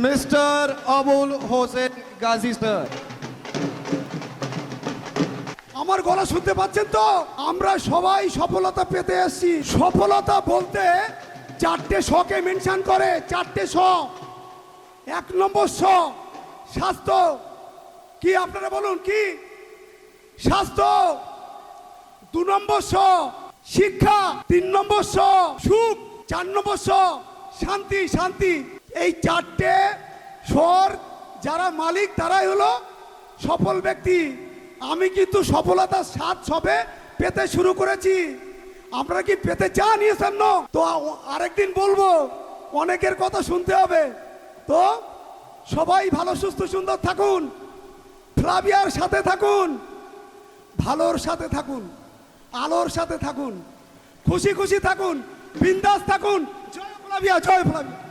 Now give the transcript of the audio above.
Mister Abul Hossain Gazi sir. আমার গলা শুনতে পাচ্ছেন তো? আমরা সবাই সফলতা পেতে এসেছি। সফলতা বলতে চারটে শকে মেনশন করে, চারটে শ। 1 নম্বর শ স্বাস্থ্য। কি আপনারা বলুন কি? স্বাস্থ্য। 2 নম্বর শ শিক্ষা। 3 নম্বর শ সুখ। 4 নম্বর শ শান্তি। শান্তি। এই চারটে স্বর যারা মালিক তারাই হলো সফল ব্যক্তি। আমি কিন্তু সফলতার স্বাদ সবে পেতে শুরু করেছি। আপনারা কি পেতে চান ইয়ে সামনে? তো আরেকদিন বলবো, অনেকের কথা শুনতে হবে। তো সবাই ভালো সুস্থ সুন্দর থাকুন, ফ্লাভিয়ার সাথে থাকুন, ভালোর সাথে থাকুন, আলোর সাথে থাকুন, খুশি খুশি থাকুন, বিন্দাস থাকুন। জয় ফ্লাভিয়া, জয় ফ্লাভিয়া।